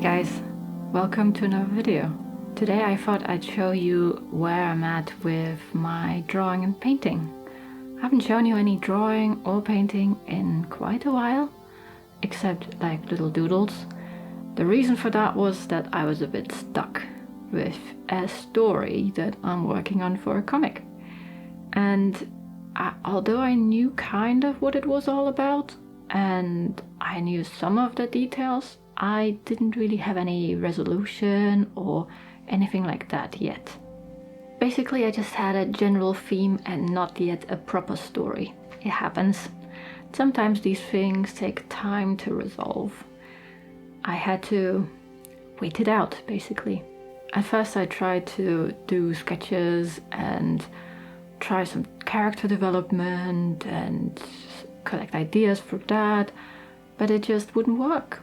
guys, welcome to another video. Today I thought I'd show you where I'm at with my drawing and painting. I haven't shown you any drawing or painting in quite a while, except like little doodles. The reason for that was that I was a bit stuck with a story that I'm working on for a comic. And although I knew kind of what it was all about, and I knew some of the details, I didn't really have any resolution or anything like that yet. Basically, I just had a general theme and not yet a proper story. It happens. Sometimes these things take time to resolve. I had to wait it out, basically. At first I tried to do sketches and try some character development and collect ideas for that, but it just wouldn't work.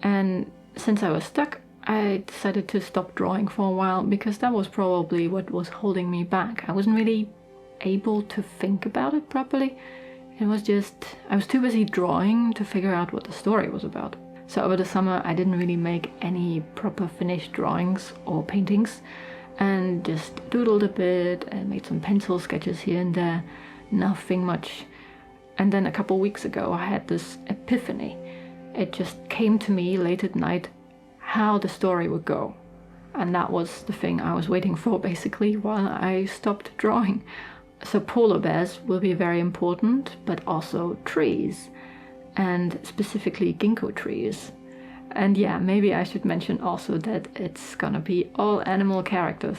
And since I was stuck, I decided to stop drawing for a while because that was probably what was holding me back. I wasn't really able to think about it properly. It was just, I was too busy drawing to figure out what the story was about. So over the summer I didn't really make any proper finished drawings or paintings and just doodled a bit and made some pencil sketches here and there, nothing much. And then a couple weeks ago I had this epiphany. It just came to me late at night how the story would go. And that was the thing I was waiting for basically while I stopped drawing. So polar bears will be very important, but also trees, and specifically ginkgo trees. And yeah, maybe I should mention also that it's gonna be all animal characters.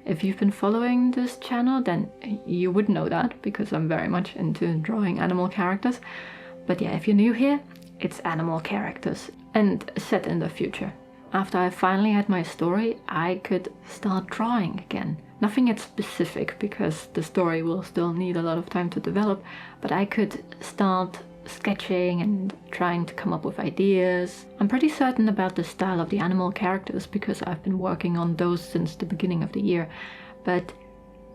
If you've been following this channel, then you would know that because I'm very much into drawing animal characters. But yeah, if you're new here, it's animal characters and set in the future. After I finally had my story, I could start drawing again. Nothing yet specific because the story will still need a lot of time to develop, but I could start sketching and trying to come up with ideas. I'm pretty certain about the style of the animal characters because I've been working on those since the beginning of the year, but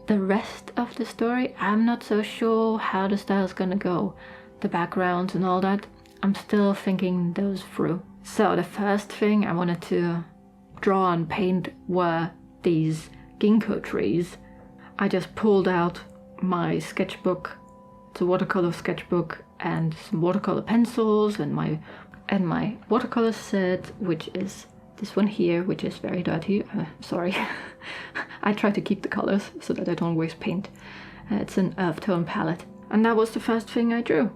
the rest of the story, I'm not so sure how the style's gonna go. The backgrounds and all that, I'm still thinking those through. So the first thing I wanted to draw and paint were these ginkgo trees. I just pulled out my sketchbook, it's a watercolor sketchbook, and some watercolor pencils and my watercolor set, which is this one here, which is very dirty. Sorry. I try to keep the colors so that I don't waste paint. It's an earth tone palette. And that was the first thing I drew.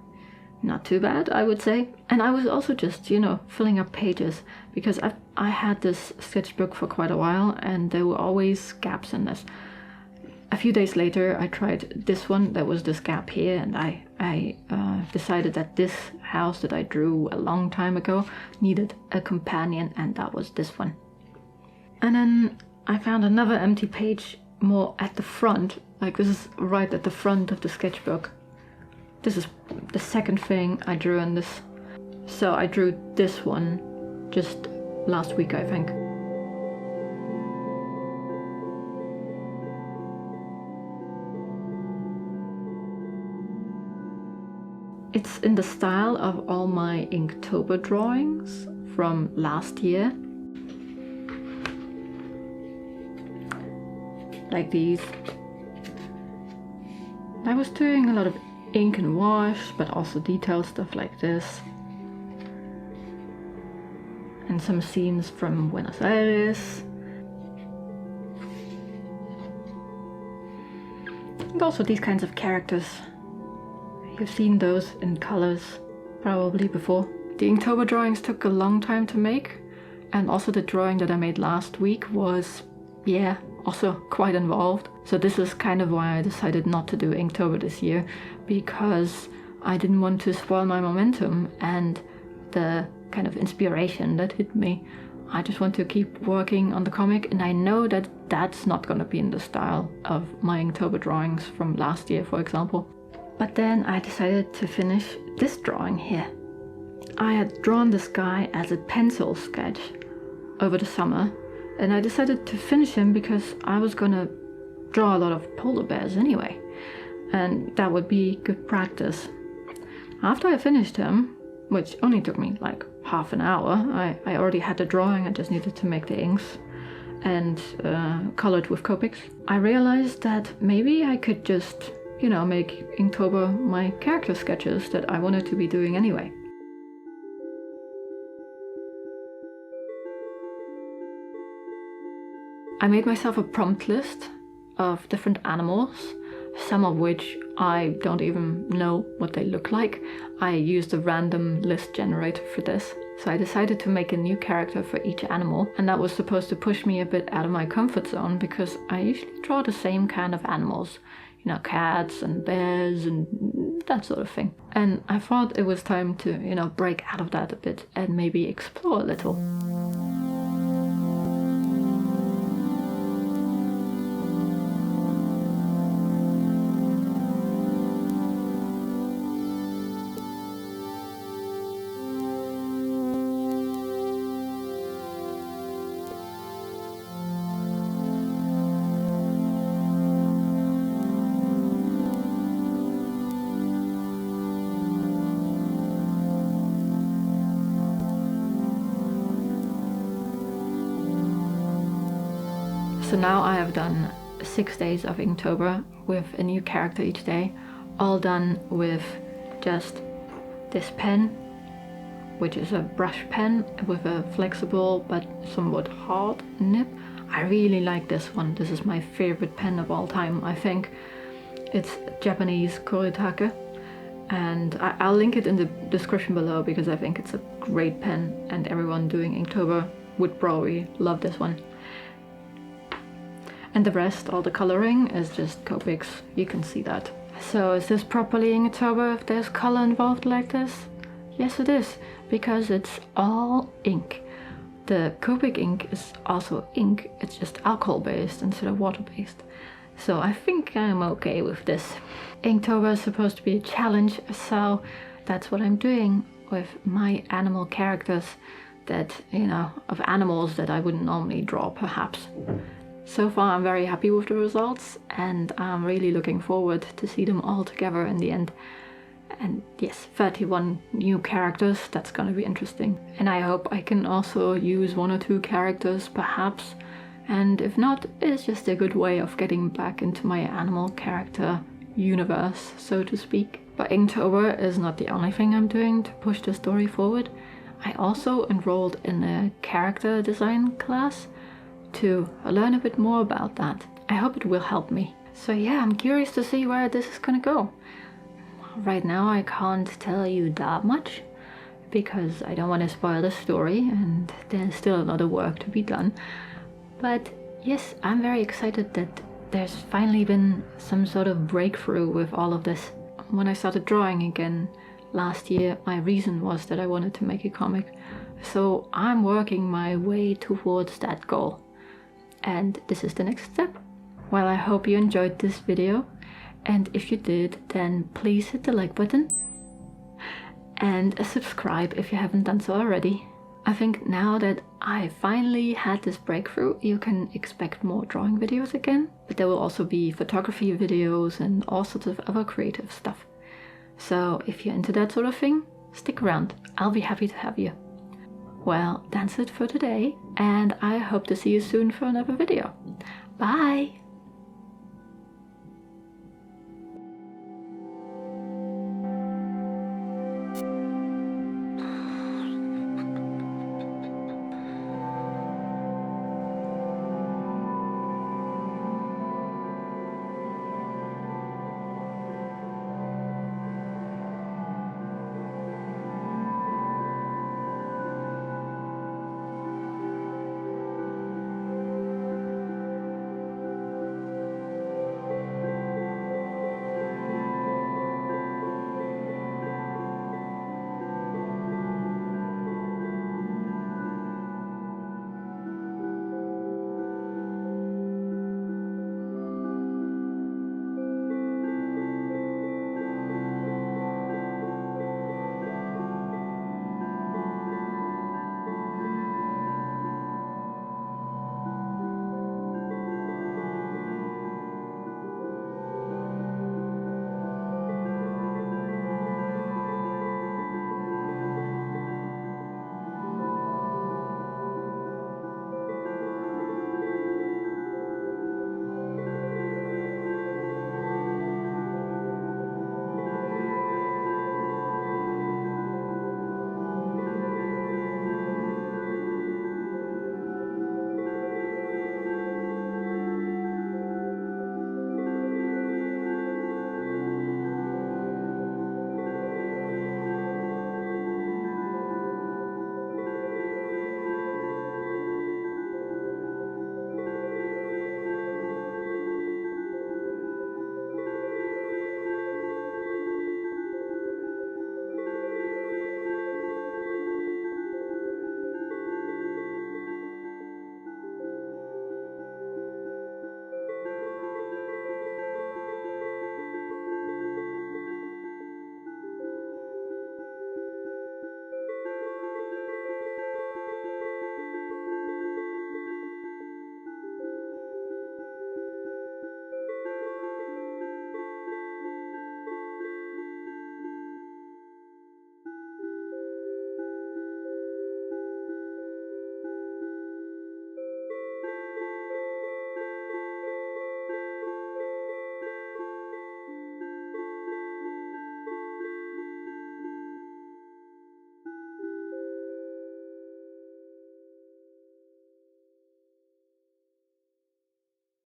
Not too bad, I would say. And I was also just, filling up pages because I had this sketchbook for quite a while and there were always gaps in this. A few days later I tried this one, there was this gap here, and I decided that this house that I drew a long time ago needed a companion, and that was this one. And then I found another empty page more at the front, like this is right at the front of the sketchbook. This is the second thing I drew in this. So I drew this one just last week, I think. It's in the style of all my Inktober drawings from last year. Like these. I was doing a lot of ink and wash, but also detailed stuff like this. And some scenes from Buenos Aires. And also these kinds of characters. You've seen those in colors probably before. The Inktober drawings took a long time to make, and also the drawing that I made last week was, also quite involved. So this is kind of why I decided not to do Inktober this year, because I didn't want to spoil my momentum and the kind of inspiration that hit me. I just want to keep working on the comic, and I know that that's not gonna be in the style of my Inktober drawings from last year, for example. But then I decided to finish this drawing here. I had drawn this guy as a pencil sketch over the summer, and I decided to finish him because I was gonna draw a lot of polar bears anyway, and that would be good practice. After I finished him, which only took me like half an hour. I already had the drawing, I just needed to make the inks and color it with Copics. I realized that maybe I could just, you know, make Inktober my character sketches that I wanted to be doing anyway. I made myself a prompt list of different animals, some of which I don't even know what they look like. I used a random list generator for this. So I decided to make a new character for each animal, and that was supposed to push me a bit out of my comfort zone because I usually draw the same kind of animals, you know, cats and bears and that sort of thing. And I thought it was time to, you know, break out of that a bit and maybe explore a little. So now I have done 6 days of Inktober with a new character each day, all done with just this pen, which is a brush pen with a flexible but somewhat hard nib. I really like this one. This is my favorite pen of all time, I think. It's Japanese Kuretake, and I'll link it in the description below because I think it's a great pen and everyone doing Inktober would probably love this one. And the rest, all the coloring, is just Copics. You can see that. So is this properly Inktober if there's color involved like this? Yes it is, because it's all ink. The Copic ink is also ink, it's just alcohol based instead of water based. So I think I'm okay with this. Inktober is supposed to be a challenge, so that's what I'm doing with my animal characters that, you know, of animals that I wouldn't normally draw perhaps. So far I'm very happy with the results and I'm really looking forward to see them all together in the end. And yes, 31 new characters, that's gonna be interesting. And I hope I can also use 1 or 2 characters perhaps, and if not, it's just a good way of getting back into my animal character universe, so to speak. But Inktober is not the only thing I'm doing to push the story forward. I also enrolled in a character design class to learn a bit more about that. I hope it will help me. So yeah, I'm curious to see where this is gonna go. Right now I can't tell you that much because I don't want to spoil the story and there's still a lot of work to be done. But yes, I'm very excited that there's finally been some sort of breakthrough with all of this. When I started drawing again last year, my reason was that I wanted to make a comic. So I'm working my way towards that goal. And this is the next step. Well, I hope you enjoyed this video, and if you did, then please hit the like button and subscribe if you haven't done so already. I think now that I finally had this breakthrough, you can expect more drawing videos again, but there will also be photography videos and all sorts of other creative stuff. So if you're into that sort of thing, stick around. I'll be happy to have you. Well, that's it for today, and I hope to see you soon for another video. Bye!